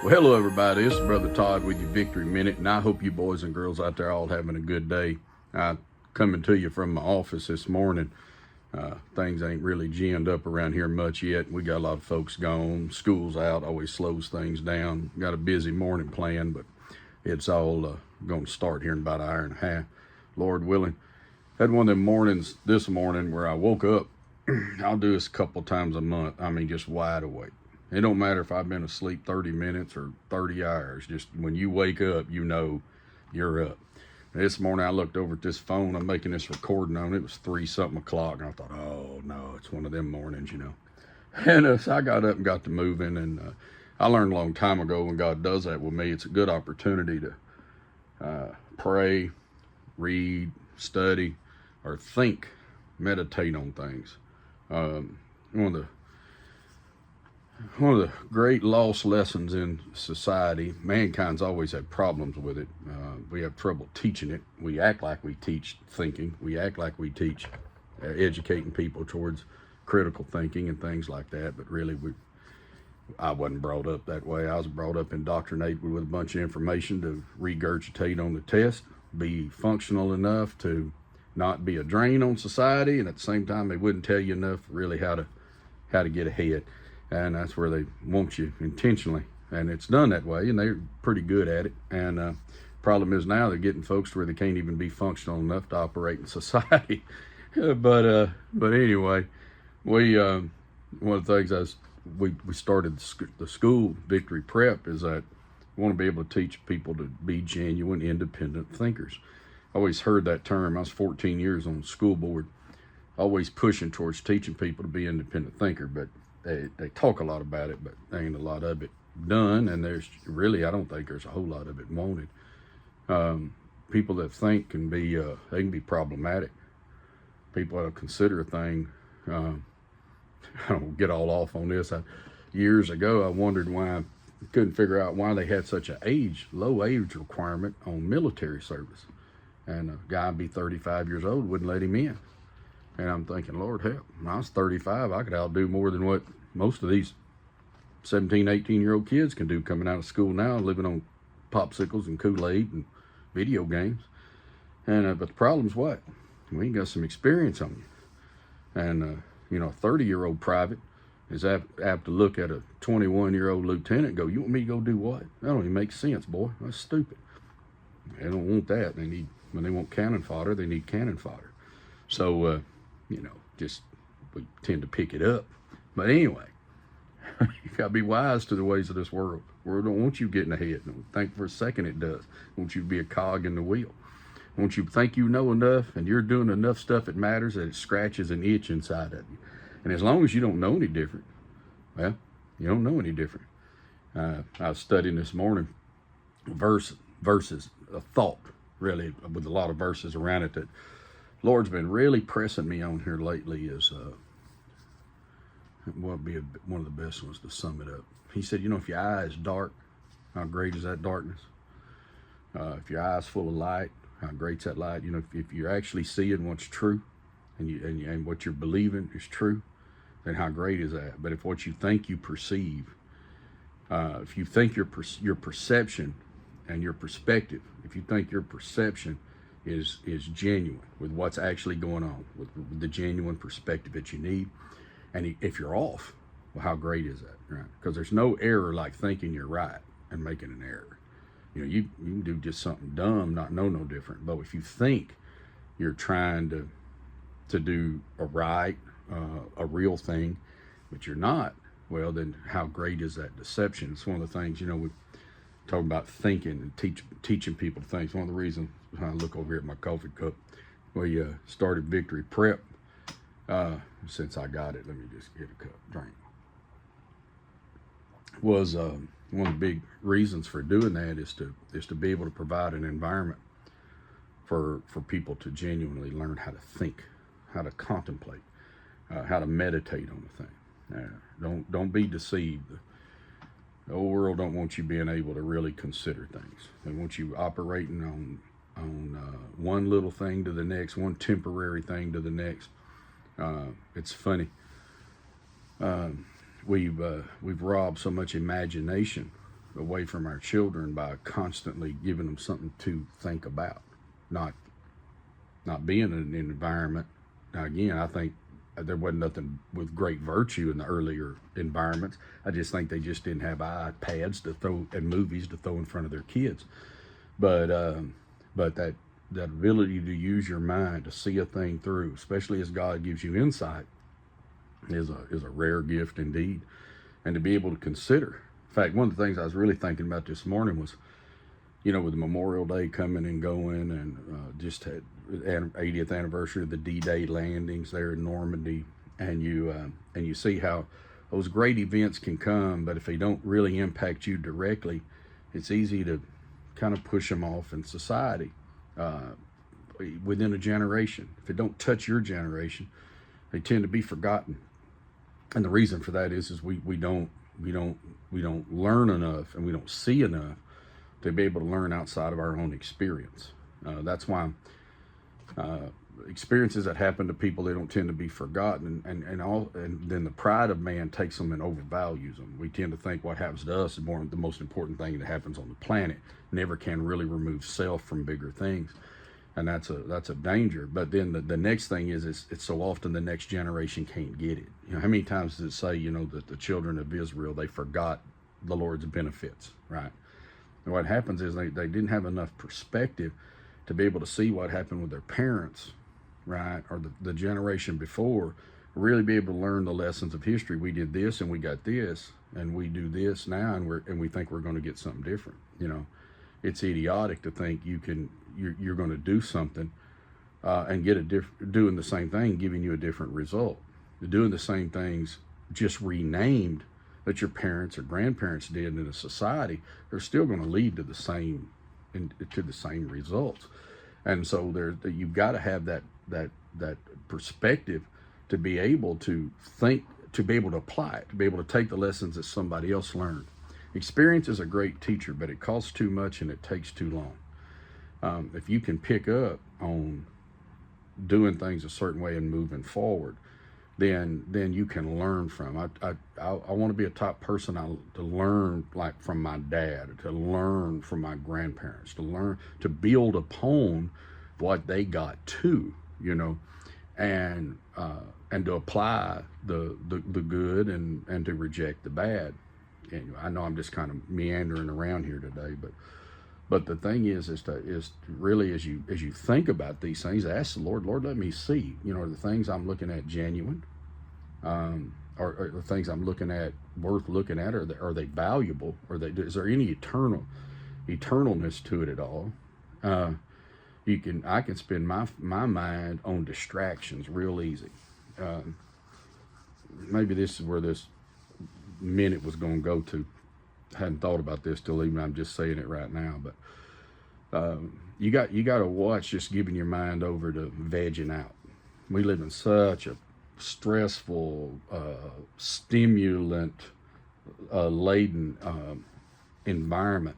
Well, hello everybody. This is Brother Todd with your Victory Minute, and I hope you boys and girls out there all having a good day. I coming to you from my office this morning. Things ain't really ginned up around here much yet. We got a lot of folks gone. School's out, always slows things down. Got a busy morning planned, but it's all going to start here in about an hour and a half, Lord willing. Had one of them mornings this morning where I woke up. I'll do this a couple times a month. I mean, just wide awake. It don't matter if I've been asleep 30 minutes or 30 hours. Just when you wake up, you know you're up. This morning I looked over at this phone. I'm making this recording on it. It was 3-something o'clock. And I thought, oh no, it's one of them mornings, you know. And so I got up and got to moving. And I learned a long time ago when God does that with me, it's a good opportunity to pray, read, study, or think, meditate on things. One of the great lost lessons in society, mankind's always had problems with it. We have trouble teaching it. We act like we teach thinking. We act like we teach educating people towards critical thinking and things like that. But really, I wasn't brought up that way. I was brought up indoctrinated with a bunch of information to regurgitate on the test, be functional enough to not be a drain on society, and at the same time, they wouldn't tell you enough really how to get ahead. And that's where they want you intentionally. And it's done that way, and they're pretty good at it. And problem is now they're getting folks to where they can't even be functional enough to operate in society. but anyway, one of the things we started the school Victory Prep is that we want to be able to teach people to be genuine, independent thinkers. I always heard that term. I was 14 years on the school board, always pushing towards teaching people to be independent thinker, but they talk a lot about it, but there ain't a lot of it done, and there's really, I don't think there's a whole lot of it wanted. People that think can be, they can be problematic. People that consider a thing, I don't get all off on this. Years ago, I wondered why, I couldn't figure out why they had such a low age requirement on military service. And a guy be 35 years old, wouldn't let him in. And I'm thinking, Lord help, when I was 35, I could outdo more than what most of these 17, 18-year-old kids can do coming out of school now, living on popsicles and Kool-Aid and video games. And but the problem's what? We ain't got some experience on you. And, a 30-year-old private is apt to look at a 21-year-old lieutenant and go, you want me to go do what? That don't even make sense, boy. That's stupid. They don't want that. When they want cannon fodder, they need cannon fodder. So, just we tend to pick it up. But anyway, you got to be wise to the ways of this world. The world don't want you getting ahead. Don't think for a second it does. It wants you to be a cog in the wheel. It wants you to think you know enough and you're doing enough stuff that matters that it scratches an itch inside of you. And as long as you don't know any different, well, you don't know any different. I was studying this morning verses, a thought, really, with a lot of verses around it that Lord's been really pressing me on here lately is what would be one of the best ones to sum it up. He said, if your eye is dark, how great is that darkness? If your eye is full of light, how great's that light? If you're actually seeing what's true and what you're believing is true, then how great is that? But if what you think you perceive, if you think your perception and your perspective, if you think your perception is genuine with what's actually going on, with the genuine perspective that you need, and if you're off, well, how great is that, right? Because there's no error like thinking you're right and making an error. You can do just something dumb, not know no different. But if you think you're trying to do a a real thing, but you're not, well, then how great is that deception? It's one of the things, we talk about thinking and teaching people things. One of the reasons I look over here at my coffee cup, we started Victory Prep. Since I got it, let me just get a cup drink. Was one of the big reasons for doing that is to be able to provide an environment for people to genuinely learn how to think, how to contemplate, how to meditate on the thing. Don't be deceived. The old world don't want you being able to really consider things. They want you operating on one little thing to the next, one temporary thing to the next. It's funny. We've robbed so much imagination away from our children by constantly giving them something to think about, not being in an environment. Now again, I think there wasn't nothing with great virtue in the earlier environments. I just think they just didn't have iPads to throw and movies to throw in front of their kids. But that ability to use your mind to see a thing through, especially as God gives you insight, is a rare gift indeed. And to be able to consider. In fact, one of the things I was really thinking about this morning was, with the Memorial Day coming and going, and just had 80th anniversary of the D-Day landings there in Normandy, and you see how those great events can come, but if they don't really impact you directly, it's easy to kind of push them off in society within a generation. If it don't touch your generation, they tend to be forgotten, and the reason for that is we don't learn enough, and we don't see enough to be able to learn outside of our own experience. That's why experiences that happen to people, they don't tend to be forgotten, and then the pride of man takes them and overvalues them. We tend to think what happens to us is the most important thing that happens on the planet. Never can really remove self from bigger things, and that's a danger. But then the next thing is it's so often the next generation can't get it. How many times does it say that the children of Israel, they forgot the Lord's benefits, right? And what happens is they didn't have enough perspective to be able to see what happened with their parents, right, or the generation before, really be able to learn the lessons of history. We did this and we got this, and we do this now, and we think we're going to get something different. It's idiotic to think you're going to do something and get doing the same thing, giving you a different result. Doing the same things just renamed that your parents or grandparents did in a society, they're still going to lead to the same results. And so you've got to have that perspective to be able to think, to be able to apply it, to be able to take the lessons that somebody else learned. Experience is a great teacher, but it costs too much and it takes too long. If you can pick up on doing things a certain way and moving forward, then you can learn from. I want to be a top person to learn like from my dad, to learn from my grandparents, to learn to build upon what they got too, and to apply the good and to reject the bad. And I know I'm just kind of meandering around here today, but the thing is really as you think about these things, ask the Lord, let me see, are the things I'm looking at genuine? Are the things I'm looking at worth looking at? Are they valuable? Is there any eternalness to it at all? I can spend my mind on distractions real easy. Maybe this is where this minute was going to go to. I hadn't thought about this till even I'm just saying it right now, but you got to watch just giving your mind over to vegging out. We live in such a stressful, stimulant laden environment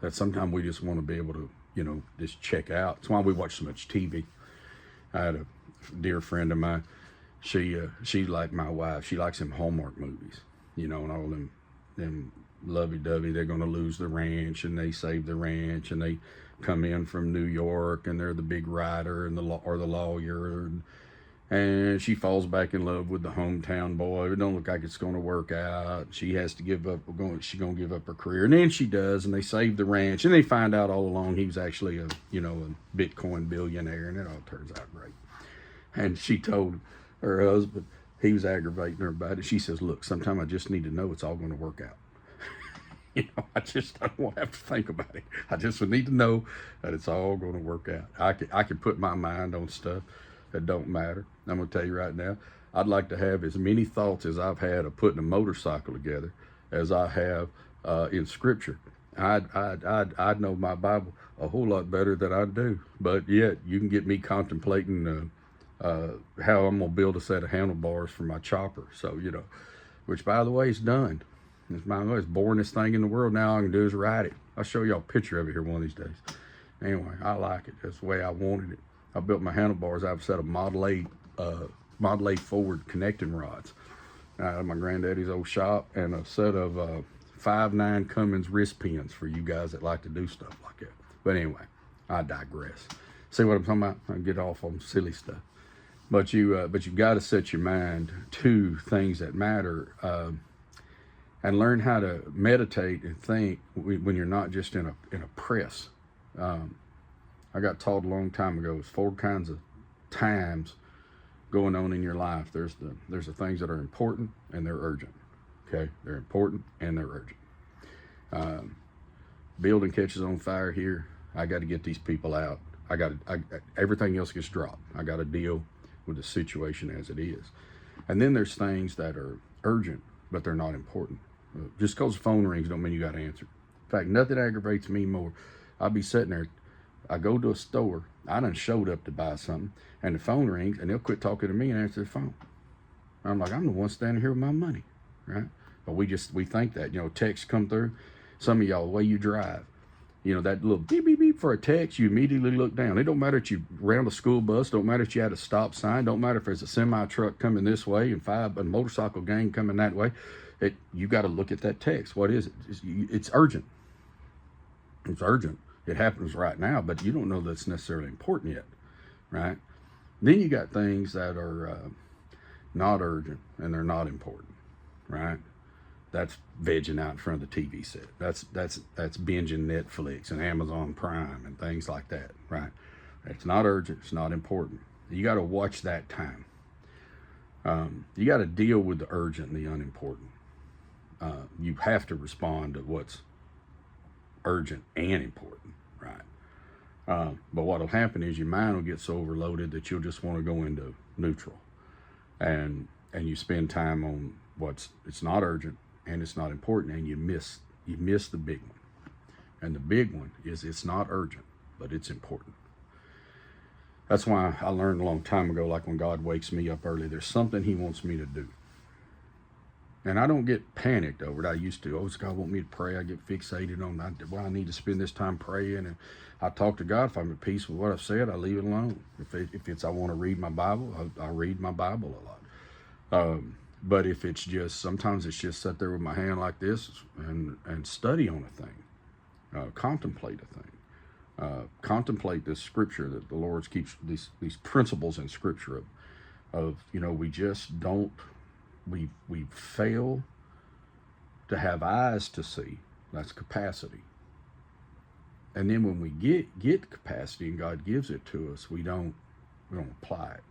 that sometimes we just want to be able to just check out. That's why we watch so much TV. I had a dear friend of mine, she's like my wife, she likes them Hallmark movies, and all them lovey-dovey, they're going to lose the ranch and they save the ranch and they come in from New York and they're the big writer and the lawyer, and she falls back in love with the hometown boy. It don't look like it's going to work out. She has to give up. She's going to give up her career, and then she does. And they save the ranch, and they find out all along he was actually a Bitcoin billionaire, and it all turns out great. And she told her husband, he was aggravating her about it. She says, "Look, sometime I just need to know it's all going to work out. I just don't want to have to think about it. I just need to know that it's all going to work out. I can put my mind on stuff that don't matter. I'm going to tell you right now, I'd like to have as many thoughts as I've had of putting a motorcycle together as I have in Scripture. I'd know my Bible a whole lot better than I do, but yet you can get me contemplating how I'm going to build a set of handlebars for my chopper. So, which by the way is done. It's the boringest thing in the world. Now all I can do is ride it. I'll show y'all a picture of it here one of these days. Anyway, I like it. That's the way I wanted it. I built my handlebars out of a set of Model A Ford connecting rods out of my granddaddy's old shop, and a set of 5.9 Cummins wrist pins for you guys that like to do stuff like that. But anyway, I digress. See what I'm talking about? I get off on silly stuff. But you've got to set your mind to things that matter, and learn how to meditate and think when you're not just in a press. I got taught a long time ago, there's 4 kinds of times going on in your life. There's the things that are important and they're urgent. Okay, they're important and they're urgent. Building catches on fire here. I got to get these people out. Everything else gets dropped. I got to deal with the situation as it is. And then there's things that are urgent, but they're not important. Just because the phone rings don't mean you got to answer. In fact, nothing aggravates me more. I'll be sitting there. I go to a store. I done showed up to buy something, and the phone rings, and they'll quit talking to me and answer the phone. I'm like, I'm the one standing here with my money, right? But we think that, texts come through. Some of y'all, the way you drive, that little beep, beep, beep for a text, you immediately look down. It don't matter if you round a school bus, don't matter if you had a stop sign, don't matter if there's a semi truck coming this way and a motorcycle gang coming that way. You got to look at that text. What is it? It's urgent. It's urgent. It happens right now, but you don't know that's necessarily important yet, right? Then you got things that are not urgent and they're not important, right? That's vegging out in front of the TV set. That's binging Netflix and Amazon Prime and things like that, right? It's not urgent. It's not important. You got to watch that time. You got to deal with the urgent and the unimportant. You have to respond to what's urgent and important, right? But what'll happen is your mind will get so overloaded that you'll just want to go into neutral, and you spend time on it's not urgent and it's not important, and you miss the big one. And the big one is it's not urgent, but it's important. That's why I learned a long time ago, like when God wakes me up early, there's something he wants me to do. And I don't get panicked over it. I used to. Oh, does God want me to pray? I get fixated on, I need to spend this time praying. And I talk to God. If I'm at peace with what I've said, I leave it alone. If it's I want to read my Bible, I read my Bible a lot. But if it's just, sometimes it's just sit there with my hand like this and study on a thing, contemplate a thing, contemplate this scripture that the Lord keeps, these principles in scripture of we just don't, we fail to have eyes to see. That's capacity. And then when we get capacity and God gives it to us, we don't apply it.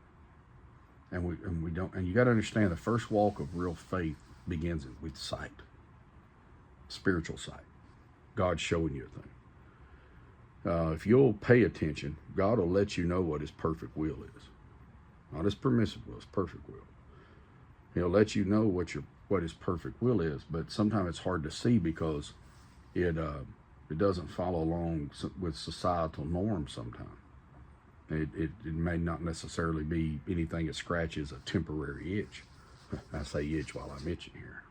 And we don't, and you got to understand the first walk of real faith begins with sight, spiritual sight. God's showing you a thing. If you'll pay attention, God will let you know what his perfect will is. Not his permissive will, his perfect will. He'll let you know what his perfect will is, but sometimes it's hard to see because it doesn't follow along with societal norms sometimes. It may not necessarily be anything that scratches a temporary itch. I say itch while I'm itching here,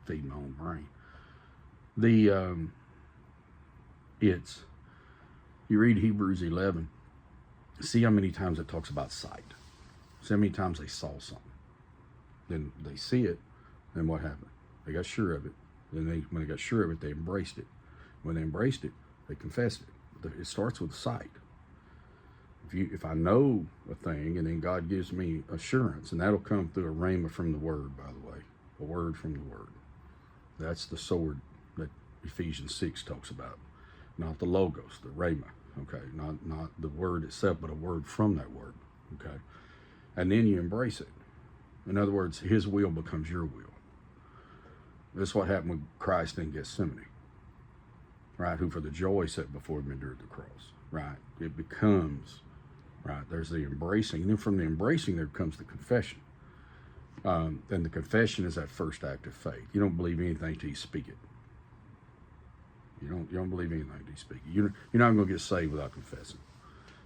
feeding my own brain. You read Hebrews 11, see how many times it talks about sight. See how many times they saw something. Then they see it, then what happened? They got sure of it. Then when they got sure of it, they embraced it. When they embraced it, they confessed it. It starts with sight. If I know a thing, and then God gives me assurance, and that'll come through a rhema from the Word, by the way, a word from the Word. That's the sword that Ephesians 6 talks about, not the logos, the rhema. Okay, not the word itself, but a word from that word. Okay, and then you embrace it. In other words, his will becomes your will. That's what happened with Christ in Gethsemane, right? Who for the joy set before him endured the cross, right? It becomes, right? There's the embracing, and then from the embracing there comes the confession. And the confession is that first act of faith. You don't believe anything till you speak it. You don't believe anything till you speak it. You're not going to get saved without confessing.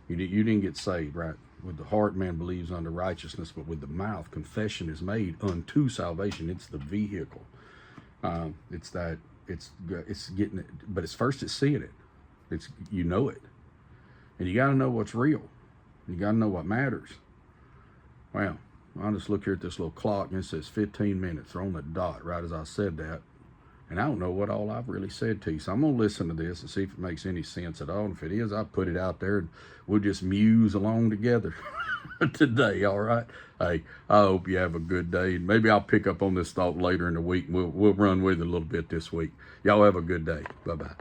You didn't get saved, right? With the heart, man believes unto righteousness, but with the mouth, confession is made unto salvation. It's the vehicle. It's getting it, but it's seeing it. It's it, and you got to know what's real. You got to know what matters. Well, I'll just look here at this little clock, and it says 15 minutes. They're on the dot, right as I said that, And I don't know what all I've really said to you. So I'm going to listen to this and see if it makes any sense at all. And if it is, I'll put it out there and we'll just muse along together today. All right. Hey, I hope you have a good day. And maybe I'll pick up on this thought later in the week. We'll run with it a little bit this week. Y'all have a good day. Bye-bye.